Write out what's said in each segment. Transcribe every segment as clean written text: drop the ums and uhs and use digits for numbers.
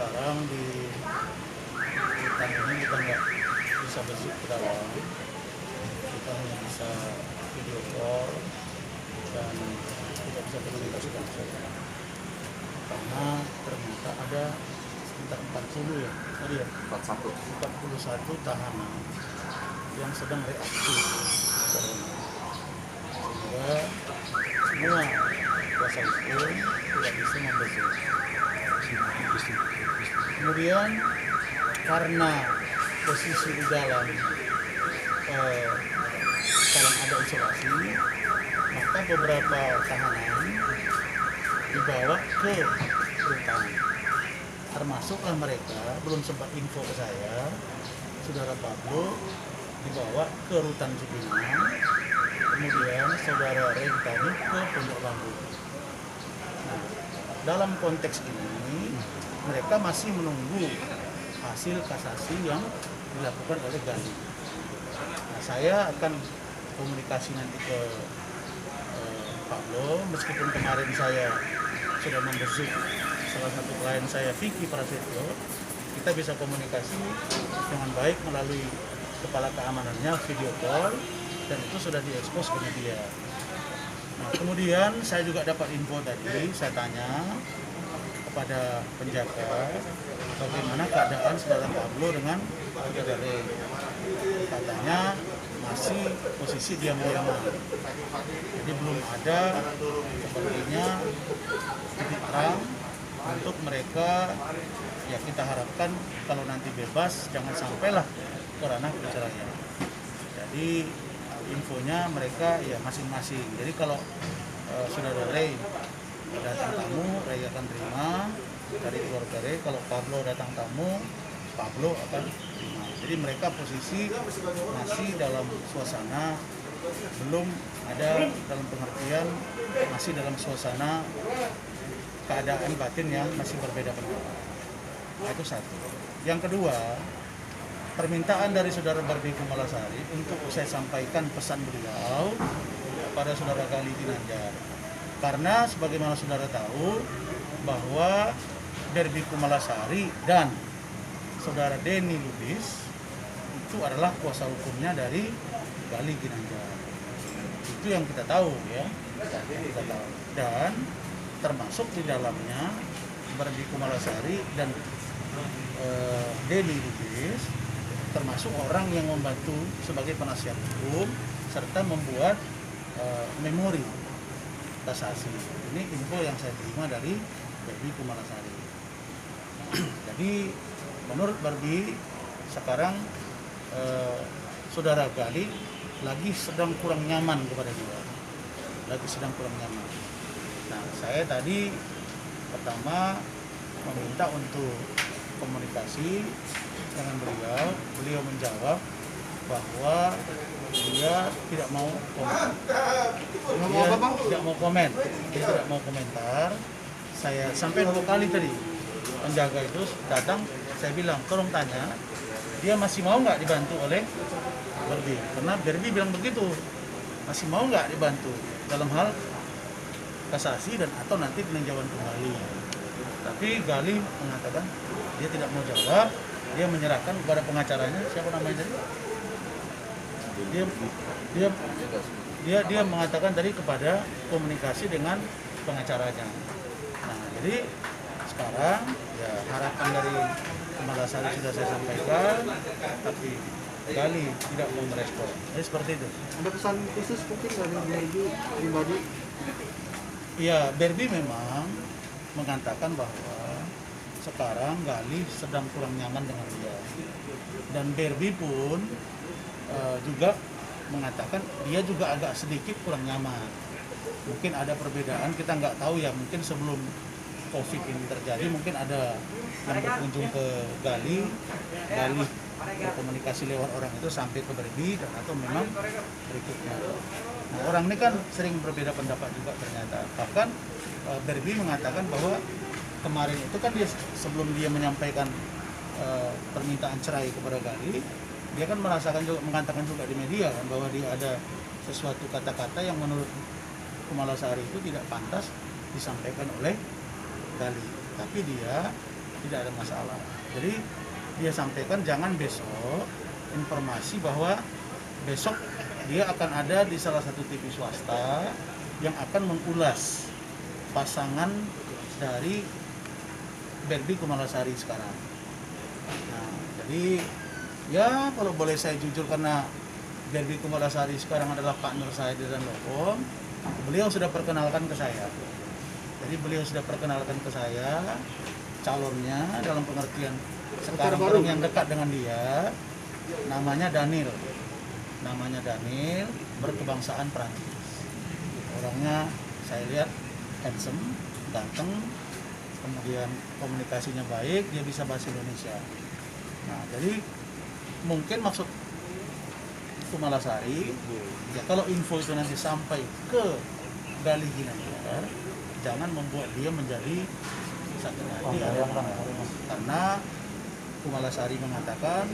sekarang di hutan ini kita nggak bisa besuk ke dalam, kita hanya bisa video call dan tidak bisa komunikasi langsung karena ternyata ada sekitar 40 ya tadi ya 41 tahanan yang sedang reaktif corona, sehingga semua kuasa hukum tidak bisa membesuk. Kemudian karena posisi di dalam sekarang ada isolasi, maka beberapa tahanan dibawa ke rutan, termasuklah mereka, belum sempat info ke saya, saudara Pablo dibawa ke rutan Cipinang, kemudian saudara Rentani ke Pondok Bambu. Nah, dalam konteks ini mereka masih menunggu hasil kasasi yang dilakukan oleh Gali. Nah, saya akan komunikasi nanti ke Pablo, meskipun kemarin saya sudah membesuk salah satu klien saya, Vicky Prasetyo, kita bisa komunikasi dengan baik melalui kepala keamanannya, video call, dan itu sudah diekspos ke media. Nah, kemudian saya juga dapat info tadi, saya tanya kepada penjaga bagaimana keadaan saudara Pablo dengan saudara Rey. Katanya masih posisi diam-diaman, jadi belum ada sepertinya titik terang untuk mereka. Ya kita harapkan kalau nanti bebas jangan sampailah ke ranah perceraian. Jadi infonya mereka ya masing-masing. Jadi kalau saudara Rey datang tamu, Rey akan terima dari keluarga Rey. Kalau Pablo datang tamu, Pablo akan terima. Jadi mereka posisi masih dalam suasana, belum ada dalam pengertian masih dalam suasana keadaan batin yang masih berbeda pendapat. Nah, itu satu. Yang kedua, permintaan dari saudara Barbie Kumalasari untuk saya sampaikan pesan beliau kepada saudara Gali Ginanjar. Karena sebagaimana saudara tahu bahwa Barbie Kumalasari dan saudara Denny Lubis itu adalah kuasa hukumnya dari Gali Ginanjar. Itu yang kita tahu ya. Kita tahu. Dan termasuk di dalamnya Barbie Kumalasari dan Denny Lubis termasuk orang yang membantu sebagai penasihat hukum serta membuat memori kasasi. Ini info yang saya terima dari Barbie Kumalasari. Jadi menurut Barbie sekarang saudara Gali lagi sedang kurang nyaman kepada dia, lagi sedang kurang nyaman. Nah, saya tadi pertama meminta untuk komunikasi dengan beliau menjawab bahwa dia tidak mau komentar. Saya sampai 2 kali tadi penjaga itu datang, saya bilang tolong tanya dia masih mau nggak dibantu oleh Barbie, karena Barbie bilang begitu, masih mau nggak dibantu dalam hal kasasi dan atau nanti peninjauan kembali. Tapi Gali mengatakan dia tidak mau jawab, dia menyerahkan kepada pengacaranya, siapa namanya tadi? Dia mengatakan tadi kepada komunikasi dengan pengacaranya. Nah, jadi sekarang ya harapan dari Kumalasari sudah saya sampaikan, tapi Gali tidak mau merespon. Jadi seperti itu. Ada pesan khusus mungkin dari Barbie pribadi? Ya, Barbie memang mengatakan bahwa sekarang Gali sedang kurang nyaman dengan dia. Dan Barbie pun juga mengatakan dia juga agak sedikit kurang nyaman. Mungkin ada perbedaan, kita nggak tahu ya, mungkin sebelum COVID ini terjadi mungkin ada yang berkunjung ke Gali berkomunikasi lewat orang itu sampai ke Barbie dan atau memang berikutnya. Nah, orang ini kan sering berbeda pendapat juga ternyata. Bahkan Barbie mengatakan bahwa kemarin itu kan dia sebelum dia menyampaikan permintaan cerai kepada Gali, dia kan mengatakan juga di media kan bahwa dia ada sesuatu kata-kata yang menurut Kumalasari itu tidak pantas disampaikan oleh Gali. Tapi dia tidak ada masalah. Jadi dia sampaikan jangan besok informasi bahwa besok dia akan ada di salah satu TV swasta yang akan mengulas pasangan dari Barbie Kumalasari sekarang. Nah, jadi ya kalau boleh saya jujur, karena Barbie Kumalasari sekarang adalah partner saya di Danlogom, beliau sudah perkenalkan ke saya. Jadi beliau sudah perkenalkan ke saya calonnya, dalam pengertian sekarang orang yang dekat dengan dia, namanya Daniel, berkebangsaan Prancis. Orangnya saya lihat handsome, ganteng, kemudian komunikasinya baik, dia bisa bahasa Indonesia. Nah, jadi mungkin maksud Kumalasari, ya kalau info itu nanti sampai ke Galih Ginanjar, jangan membuat dia menjadi sakit hati, karena Kumalasari mengatakan,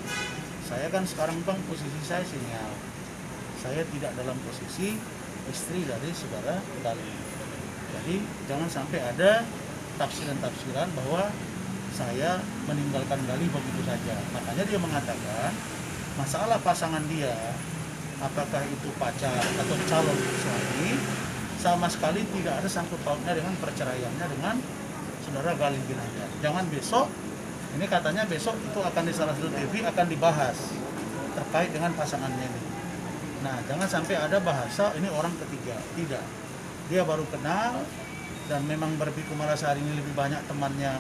saya kan sekarang bang posisi saya sinyal, saya tidak dalam posisi istri dari saudara Galih. Jadi jangan sampai ada tafsiran-tafsiran bahwa saya meninggalkan Galih begitu saja. Makanya dia mengatakan masalah pasangan dia, apakah itu pacar atau calon suami, sama sekali tidak ada sangkut pautnya dengan perceraiannya dengan saudara Galih Ginanjar. Jangan besok, ini katanya besok itu akan di salah satu TV akan dibahas terkait dengan pasangannya ini. Nah, jangan sampai ada bahasa ini orang ketiga. Tidak. Dia baru kenal, dan memang Barbie Kumalasari ini lebih banyak temannya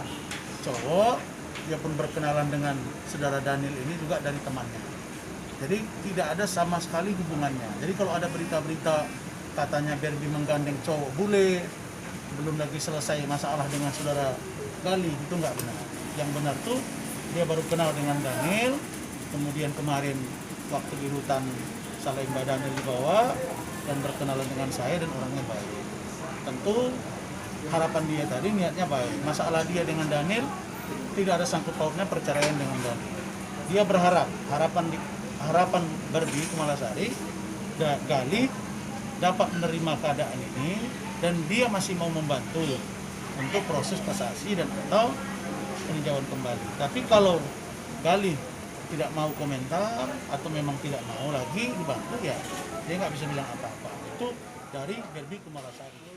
cowok. Dia pun berkenalan dengan saudara Daniel ini juga dari temannya. Jadi tidak ada sama sekali hubungannya. Jadi kalau ada berita-berita katanya Barbie menggandeng cowok bule, belum lagi selesai masalah dengan saudara Galih, itu nggak benar. Yang benar tuh dia baru kenal dengan Daniel, kemudian kemarin waktu di hutan Salemba Daniel dibawa dan berkenalan dengan saya dan orangnya baik. Tentu harapan dia tadi niatnya baik. Masalah dia dengan Daniel tidak ada sangkut pautnya perceraian dengan Daniel. Dia berharap harapan Barbie Kumalasari Galih dapat menerima keadaan ini dan dia masih mau membantu untuk proses kasasi dan atau peninjauan kembali. Tapi kalau Galih tidak mau komentar atau memang tidak mau lagi dibantu, ya dia nggak bisa bilang apa-apa. Itu dari Barbie Kumalasari.